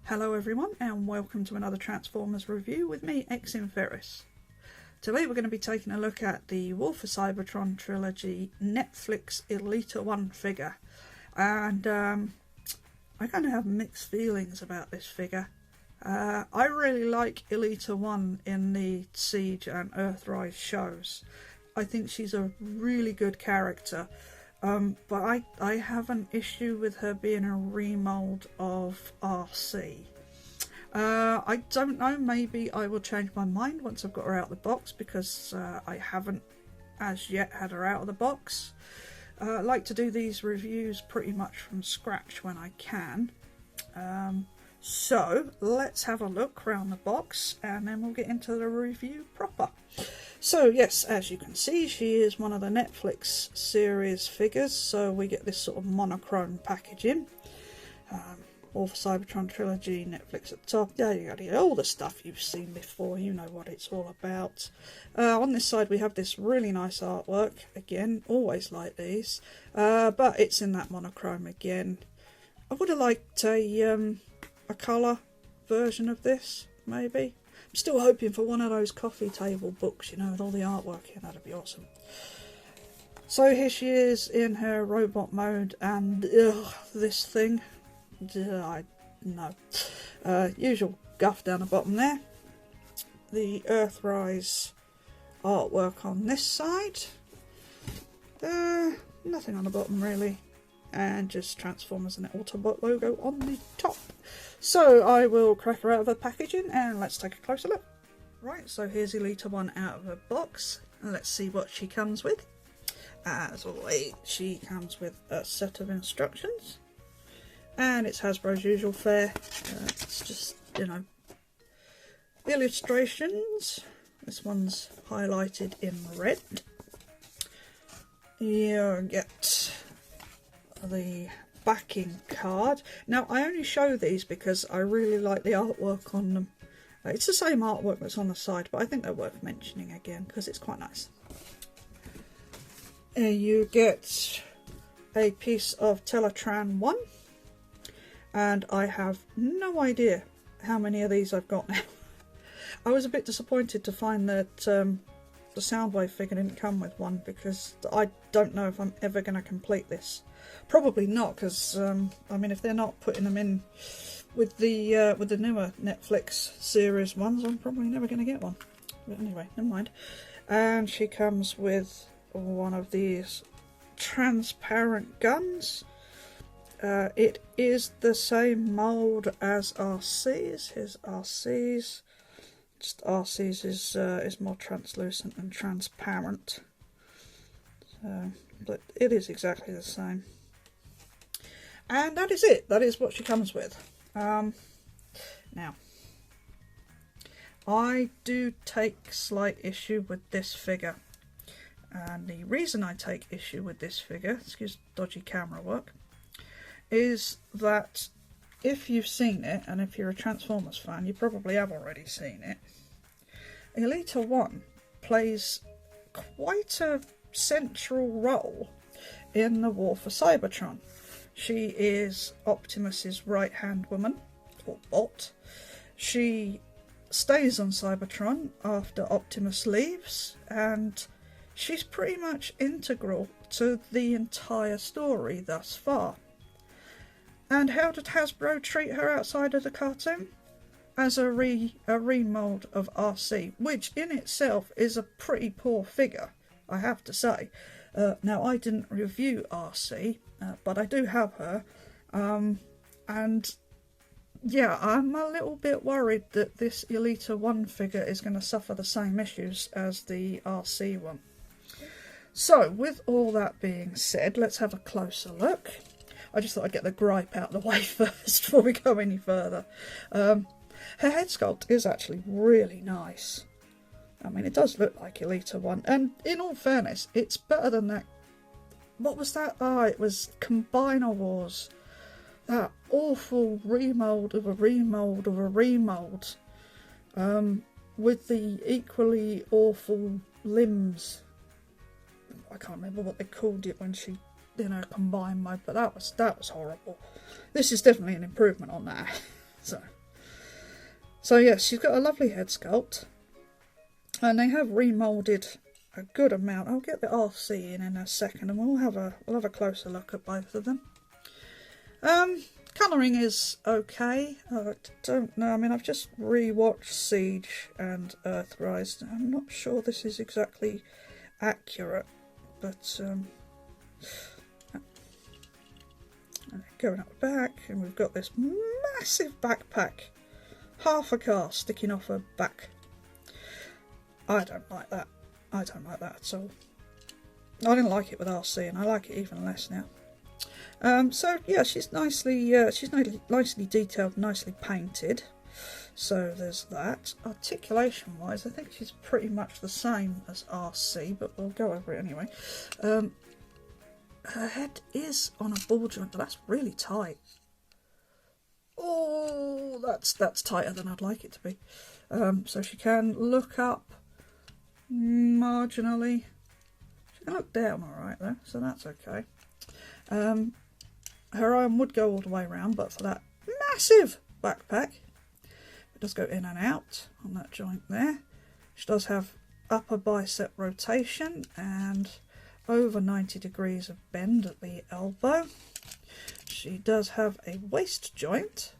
Hello everyone and welcome to another Transformers review with me, Ferris. Today we're going to be taking a look at the War for Cybertron trilogy Netflix Elita-1 figure, and I kind of have mixed feelings about this figure. I really like Elita-1 in the Siege and Earthrise shows. I think she's a really good character. But I have an issue with her being a remold of RC. I don't know, maybe I will change my mind once I've got her out of the box, because I haven't as yet had her out of the box. I like to do these reviews pretty much from scratch when I can. So let's have a look around the box and then we'll get into the review proper. So yes, as you can see, she is one of the Netflix series figures, so we get this sort of monochrome packaging. All for Cybertron trilogy, Netflix at the top, all the stuff you've seen before, you know what it's all about. On this side we have this really nice artwork, again, always like these, but it's in that monochrome again. I would have liked a colour version of this, maybe. I'm still hoping for one of those coffee table books, you know, with all the artwork in. That'd be awesome. So here she is in her robot mode, and this thing, I know. Usual guff down the bottom there. The Earthrise artwork on this side. Nothing on the bottom really, and just Transformers and the Autobot logo on the top. So I will crack her out of the packaging and let's take a closer look. Right, so here's Elita-1 out of her box. Let's see what she comes with. As always, she comes with a set of instructions. And it's Hasbro's usual fare. It's just, you know, illustrations. This one's highlighted in red. You get the backing card. Now I only show these because I really like the artwork on them. It's the same artwork that's on the side, but I think they're worth mentioning again because it's quite nice. You get a piece of Teletran 1, and I have no idea how many of these I've got now. I was a bit disappointed to find that the Soundwave figure didn't come with one, because I don't know if I'm ever going to complete this. Probably not, because I mean, if they're not putting them in with the newer Netflix series ones, I'm probably never going to get one. But anyway, never mind. And she comes with one of these transparent guns. It is the same mould as RC's. Here's RC's. Just RC's is more translucent and transparent. So, but it is exactly the same. And that is it. That is what she comes with. Now, I do take slight issue with this figure. And the reason I take issue with this figure, excuse dodgy camera work, is that if you've seen it, and if you're a Transformers fan, you probably have already seen it, Elita-1 plays quite a central role in the War for Cybertron. She is Optimus's right-hand woman, or bot. She stays on Cybertron after Optimus leaves, and she's pretty much integral to the entire story thus far. And how did Hasbro treat her outside of the cartoon? As a remold of RC, which in itself is a pretty poor figure, I have to say. Now, I didn't review RC, but I do have her, and yeah, I'm a little bit worried that this Elita-1 figure is going to suffer the same issues as the RC one. So, with all that being said, let's have a closer look. I just thought I'd get the gripe out of the way first before we go any further. Her head sculpt is actually really nice. I mean, it does look like Elita-1, and in all fairness, it's better than that. What was that? Oh, it was Combiner Wars. That awful remold of a remold of a remold. With the equally awful limbs. I can't remember what they called it when she in her combined mode, but that was horrible. This is definitely an improvement on that. So So yes, she's got a lovely head sculpt, and they have remoulded a good amount. I'll get the RC in a second, and we'll have a closer look at both of them. Colouring is okay. I don't know. I mean, I've just rewatched Siege and Earthrise. I'm not sure this is exactly accurate, but going up the back, and we've got this massive backpack, half a car sticking off her back. I don't like that. I don't like that at all. I didn't like it with RC, and I like it even less now. So yeah, she's nicely detailed, nicely painted. So there's that. Articulation wise, I think she's pretty much the same as RC, but we'll go over it anyway. Her head is on a ball joint, but that's really tight. Oh, that's tighter than I'd like it to be. So she can look up marginally. She can look down all right though, so that's okay. Her arm would go all the way around, but for that massive backpack, it does go in and out on that joint there. She does have upper bicep rotation and over 90 degrees of bend at the elbow. She does have a waist joint,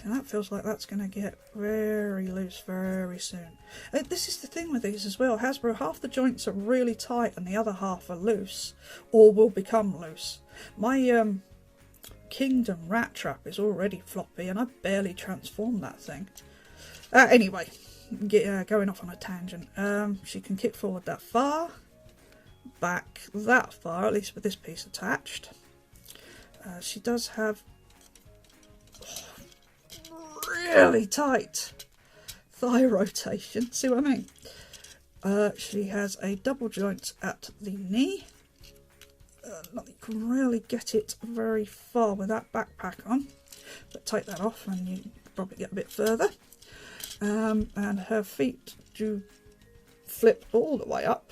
and that feels like that's going to get very loose very soon. This is the thing with these as well. Hasbro, half the joints are really tight and the other half are loose, or will become loose. My Kingdom Rat Trap is already floppy, and I barely transformed that thing. Anyway, going off on a tangent. She can kick forward that far, back that far, at least with this piece attached. She does have really tight thigh rotation, see what I mean? She has a double joint at the knee. You can really get it very far with that backpack on, but take that off and you probably get a bit further. And her feet do flip all the way up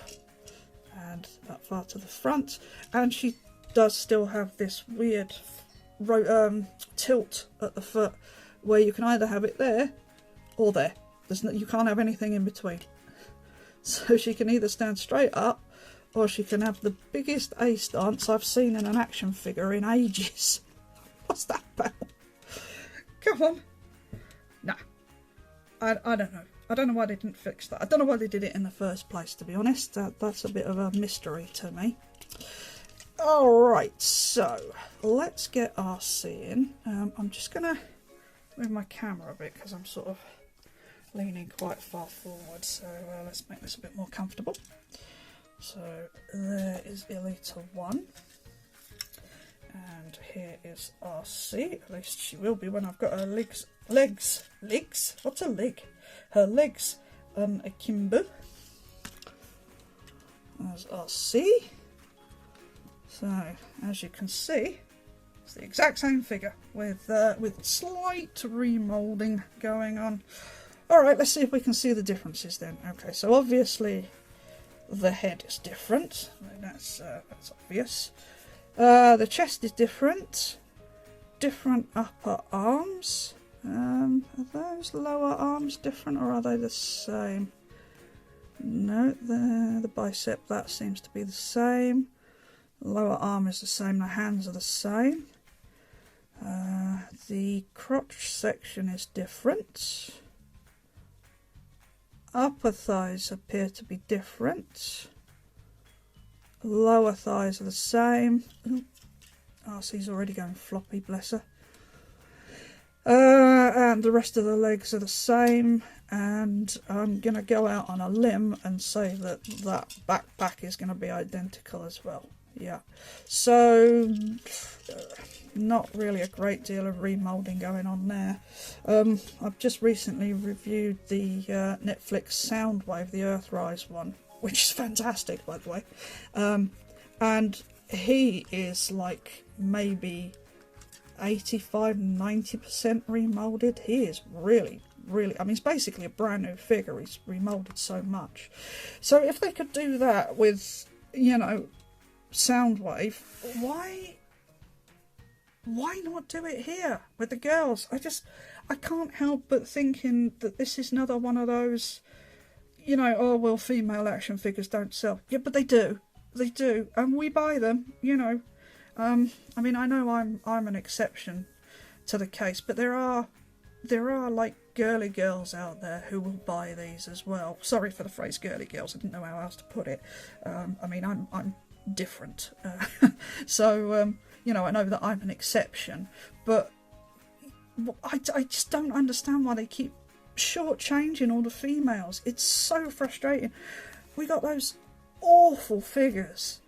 and that far to the front, and she does still have this weird tilt at the foot, where you can either have it there or there. You can't have anything in between. So she can either stand straight up, or she can have the biggest A stance I've seen in an action figure in ages. What's that about? Come on. Nah. I don't know. I don't know why they didn't fix that. I don't know why they did it in the first place, to be honest. That's a bit of a mystery to me. Alright, so let's get RC in. I'm just going to move my camera a bit because I'm sort of leaning quite far forward, so let's make this a bit more comfortable. So there is Elita-1, and here is RC, at least she will be when I've got her legs, what's a leg? Her legs akimbo. There's RC. So as you can see, it's the exact same figure with slight remoulding going on. Alright, let's see if we can see the differences then. Okay, so obviously the head is different. That's obvious. The chest is different. Different upper arms. Are those lower arms different, or are they the same? No, the bicep, that seems to be the same. Lower arm is the same, the hands are the same. The crotch section is different. Upper thighs appear to be different. Lower thighs are the same. RC's already going floppy, bless her. And the rest of the legs are the same. And I'm going to go out on a limb and say that that backpack is going to be identical as well. Yeah. So, not really a great deal of remoulding going on there. I've just recently reviewed the Netflix Soundwave, the Earthrise one, which is fantastic, by the way. And he is like maybe 85-90% remoulded. He is really, I mean, it's basically a brand new figure. He's remoulded so much. So if they could do that with, you know, Soundwave, why not do it here with the girls? I can't help but thinking that this is another one of those, you know, oh, well, female action figures don't sell. Yeah, but they do. They do. And we buy them, you know. I mean, I know I'm an exception to the case, but there are like girly girls out there who will buy these as well. Sorry for the phrase girly girls, I didn't know how else to put it. I mean, I'm different. So, you know, I know that I'm an exception, but I just don't understand why they keep shortchanging all the females. It's so frustrating. We got those awful figures,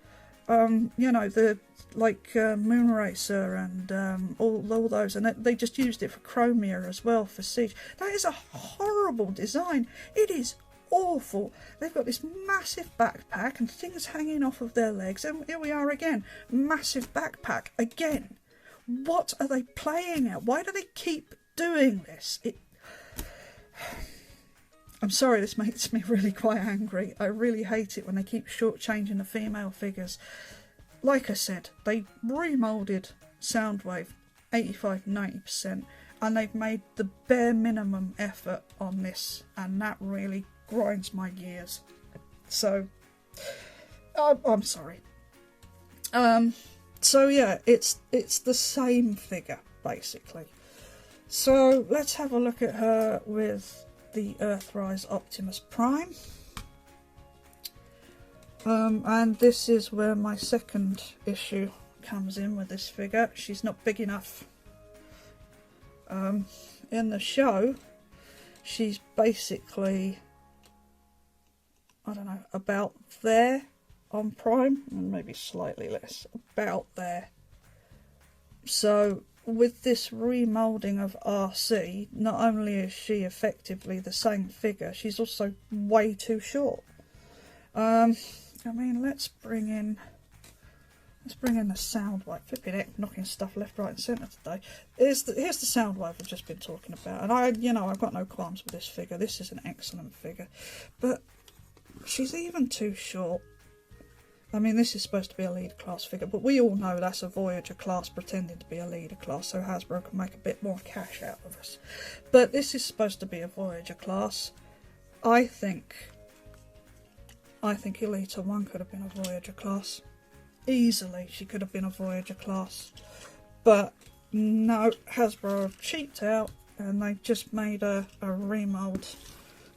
you know, the like Moonracer and all those, and they just used it for Chromia as well for Siege. That is a horrible design. It is awful. They've got this massive backpack and things hanging off of their legs, and here we are again, massive backpack again. What are they playing at? Why do they keep doing this? I'm sorry, this makes me really quite angry. I really hate it when they keep shortchanging the female figures. Like I said, they remoulded Soundwave 85-90%, and they've made the bare minimum effort on this, and that really grinds my gears. So, I'm sorry. So yeah, it's the same figure, basically. So let's have a look at her with the Earthrise Optimus Prime. And this is where my second issue comes in with this figure. She's not big enough. In the show, she's basically, I don't know, about there on Prime, and maybe slightly less, about there. So with this remoulding of RC, not only is she effectively the same figure, she's also way too short. I mean, let's bring in the Soundwave. Flipping heck, knocking stuff left, right, and centre today. Here's the Soundwave I've just been talking about, and I've got no qualms with this figure. This is an excellent figure, but she's even too short. I mean, this is supposed to be a leader class figure, but we all know that's a Voyager class pretending to be a leader class, so Hasbro can make a bit more cash out of us. But this is supposed to be a Voyager class. I think Elita-1 could have been a Voyager class. Easily, she could have been a Voyager class. But no, Hasbro have cheaped out, and they've just made a remould,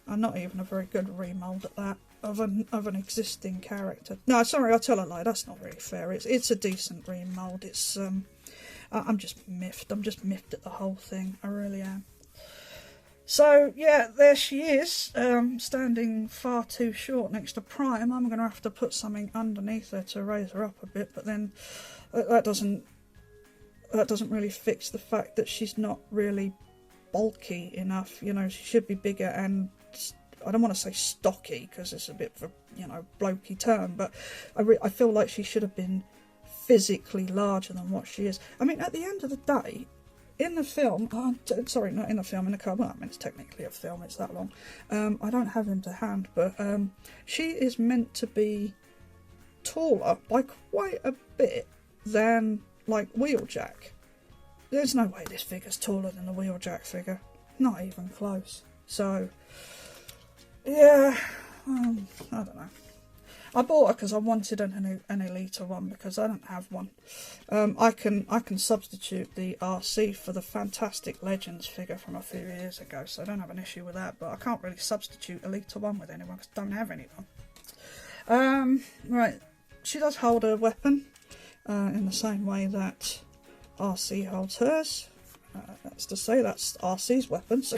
and not even a very good remould at that, of an existing character. No, sorry, I tell a lie. That's not really fair. It's a decent remould. It's I'm just miffed. I'm just miffed at the whole thing. I really am. So yeah, there she is, standing far too short next to Prime. I'm going to have to put something underneath her to raise her up a bit, but then that doesn't really fix the fact that she's not really bulky enough. You know, she should be bigger, and I don't want to say stocky because it's a bit of a, you know, blokey term, but I feel like she should have been physically larger than what she is. I mean, at the end of the day, in the film, sorry, not in the film, in the car, well, I mean, it's technically a film, it's that long. I don't have him to hand, but she is meant to be taller by quite a bit than, like, Wheeljack. There's no way this figure's taller than the Wheeljack figure. Not even close. So, yeah, I don't know. I bought her because I wanted an Elita-1 because I don't have one. I can substitute the RC for the fantastic Legends figure from a few years ago, so I don't have an issue with that. But I can't really substitute Elita-1 with anyone because I don't have anyone. Right, she does hold her weapon in the same way that RC holds hers. That's to say, that's RC's weapon. So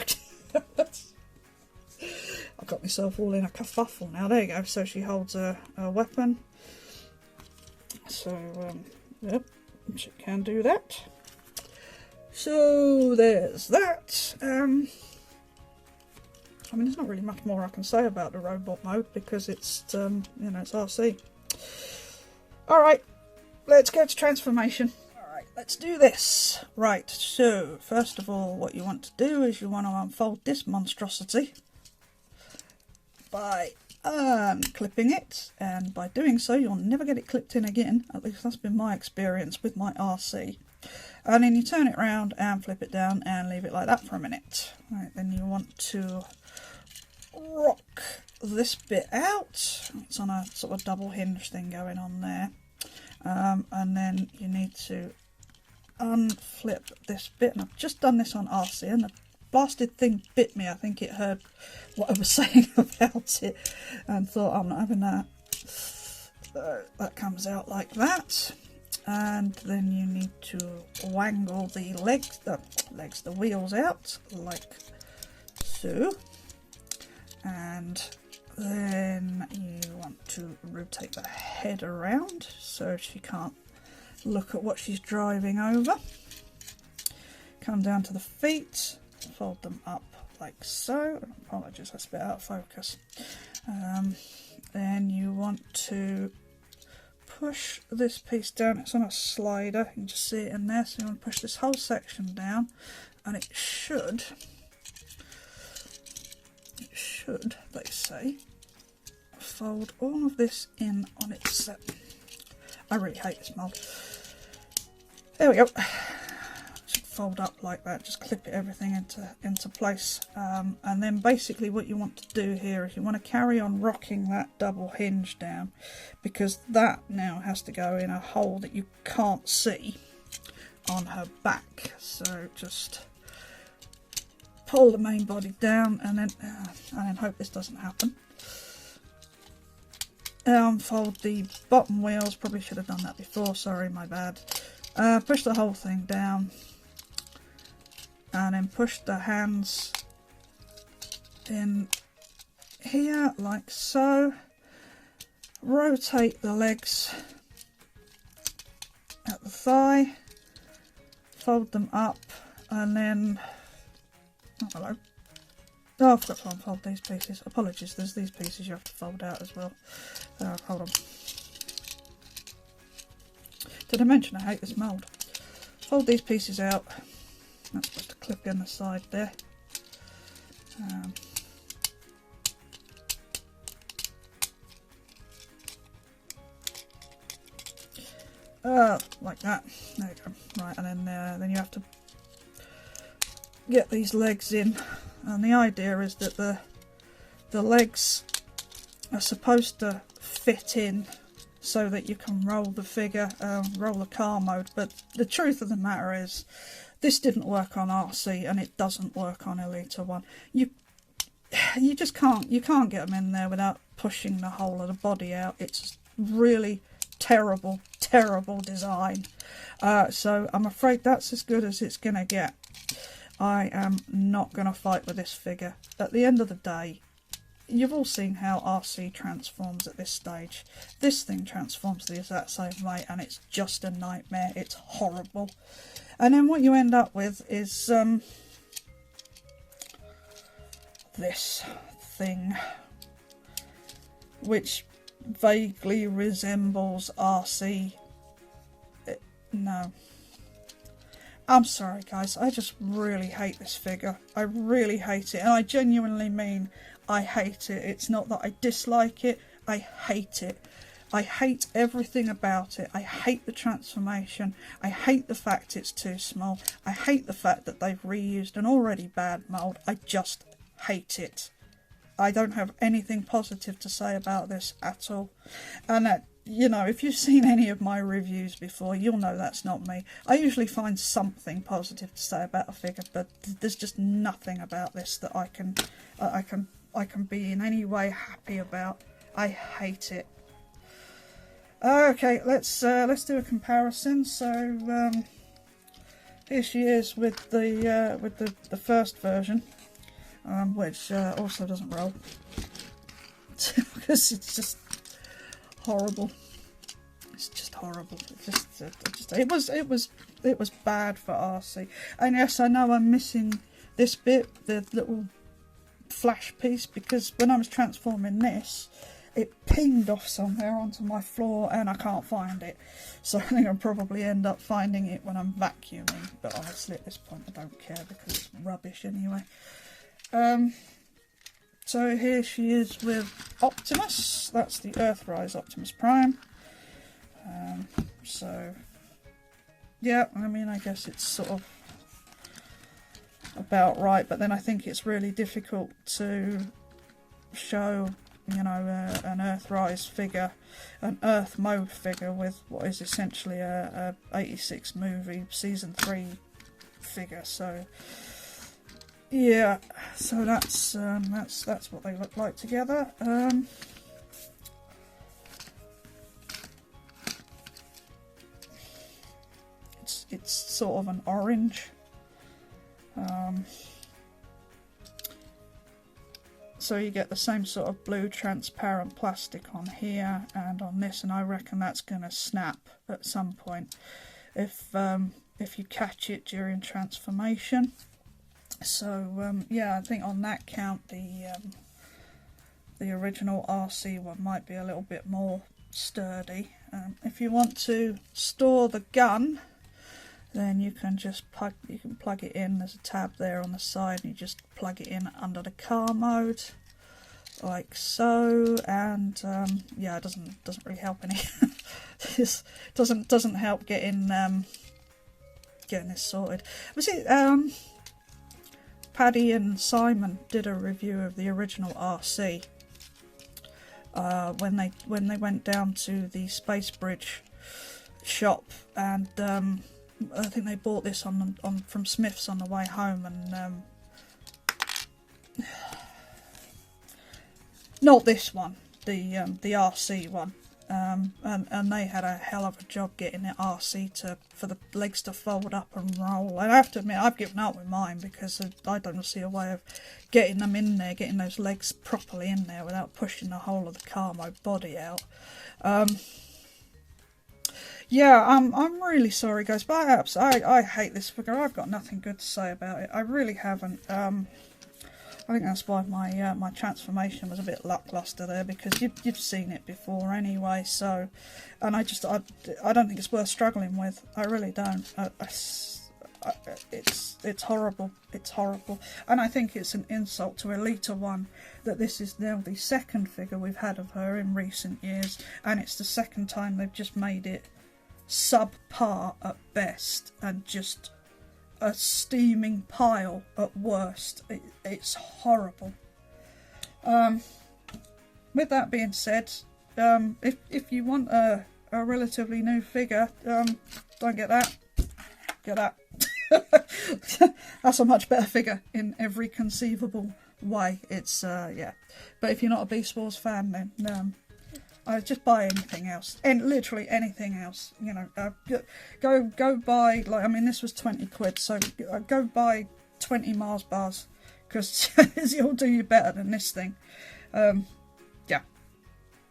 I got myself all in a kerfuffle now. There you go. So she holds a weapon. So, yep, she can do that. So there's that. I mean, there's not really much more I can say about the robot mode because it's, you know, it's RC. All right, let's go to transformation. All right, let's do this. Right. So first of all, what you want to do is you want to unfold this monstrosity by unclipping it, and by doing so you'll never get it clipped in again. At least that's been my experience with my RC. And then you turn it around and flip it down and leave it like that for a minute. Right, then you want to rock this bit out. It's on a sort of double hinge thing going on there. And then you need to unflip this bit. And I've just done this on RC and the blasted thing bit me. I think it heard what I was saying about it and thought, I'm not having that. So that comes out like that. And then you need to wangle the the wheels out like so. And then you want to rotate the head around so she can't look at what she's driving over. Come down to the feet, fold them up like so. Apologies, that's a bit out of focus. Then you want to push this piece down. It's on a slider, you can just see it in there. So you want to push this whole section down, and it should, they say, fold all of this in on its. I really hate this mould. There we go. Should fold up like that. Just clip everything into place, and then basically what you want to do here is you want to carry on rocking that double hinge down, because that now has to go in a hole that you can't see on her back. So just pull the main body down, and then hope this doesn't happen. Fold the bottom wheels. Probably should have done that before. Sorry, my bad. Push the whole thing down, and then push the hands in here like so. Rotate the legs at the thigh, fold them up, and then oh, hello. Oh, I forgot to unfold these pieces. Apologies, there's these pieces you have to fold out as well. Hold on. Did I mention I hate this mould? Fold these pieces out. That's supposed to clip in the side there. Like that. There you go. Right, and then you have to get these legs in. And the idea is that the legs are supposed to fit in so that you can roll the figure, roll the car mode. But the truth of the matter is, this didn't work on RC and it doesn't work on Elita-1. You just can't get them in there without pushing the whole of the body out. It's really terrible design. So I'm afraid that's as good as it's gonna get. I am not going to fight with this figure. At the end of the day, you've all seen how RC transforms at this stage. This thing transforms the exact same way, and it's just a nightmare. It's horrible. And then what you end up with is this thing, which vaguely resembles RC. No. I'm sorry guys, I just really hate this figure. I really hate it, and I genuinely mean I hate it. It's not that I dislike it, I hate it. I hate everything about it. I hate the transformation. I hate the fact it's too small. I hate the fact that they've reused an already bad mould. I just hate it. I don't have anything positive to say about this at all. And you know, if you've seen any of my reviews before, you'll know that's not me. I usually find something positive to say about a figure, but there's just nothing about this that I can be in any way happy about. I hate it. Okay, let's do a comparison. So here she is with the first version, which also doesn't roll because it's just horrible. It's just horrible. It was bad for RC. And yes, I know I'm missing this bit, the little flash piece, because when I was transforming this, it pinged off somewhere onto my floor and I can't find it. So I think I'll probably end up finding it when I'm vacuuming. But honestly, at this point, I don't care because it's rubbish anyway. So here she is with Optimus. That's the Earthrise Optimus Prime. So yeah, I mean, I guess it's sort of about right, but then I think it's really difficult to show, you know, an Earthrise figure, an Earth mode figure with what is essentially a 86 movie season 3 figure. So yeah, so that's what they look like together. It's sort of an orange. So you get the same sort of blue transparent plastic on here and on this, and I reckon that's going to snap at some point if you catch it during transformation. So yeah, I think on that count the original RC one might be a little bit more sturdy. If you want to store the gun, then you can just plug it in. There's a tab there on the side, and you just plug it in under the car mode, like so. And yeah, it doesn't really help any. This doesn't help getting this sorted. But see, Paddy and Simon did a review of the original RC when they went down to the Space Bridge shop, and I think they bought this from Smith's on the way home, and not this one, the RC one, and they had a hell of a job getting the RC for the legs to fold up and roll. And I have to admit, I've given up with mine because I don't see a way of getting them in there, getting those legs properly in there without pushing the whole of the car mode body out. Yeah, I'm really sorry, guys, but I hate this figure. I've got nothing good to say about it. I really haven't. I think that's why my transformation was a bit lackluster there, because you've seen it before anyway. So, and I don't think it's worth struggling with. I really don't. It's horrible. It's horrible, and I think it's an insult to Elita-1 that this is now the second figure we've had of her in recent years, and it's the second time they've just made it subpar at best and just a steaming pile at worst. It's horrible. With that being said, if you want a relatively new figure, don't get that. Get that. That's a much better figure in every conceivable way. It's yeah. But if you're not a Beast Wars fan, then just buy anything else, and literally anything else. You know, go buy, like, I mean, this was 20 quid, so go buy 20 Mars bars, because it'll do you better than this thing. Yeah,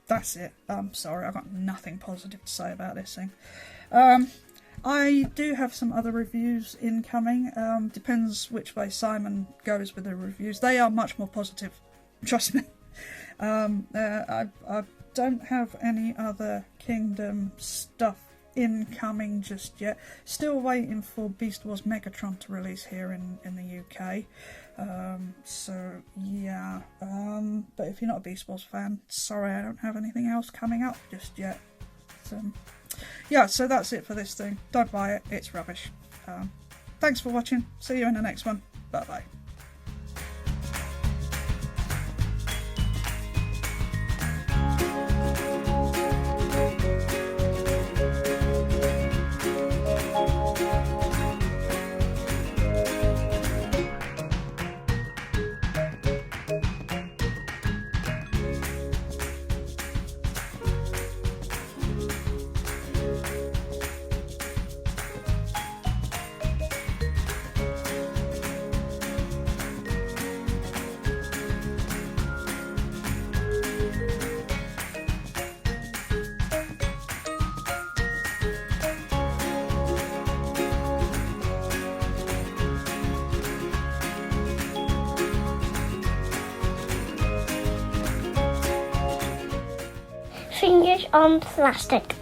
that's it. I'm sorry, I've got nothing positive to say about this thing. I do have some other reviews incoming. Depends which way Simon goes with the reviews. They are much more positive, trust me. I don't have any other Kingdom stuff incoming just yet. Still waiting for Beast Wars Megatron to release here in the UK. So yeah, but if you're not a Beast Wars fan, sorry, I don't have anything else coming up just yet. So yeah, so that's it for this thing. Don't buy it, it's rubbish. Thanks for watching, see you in the next one, bye bye. Fingers on plastic.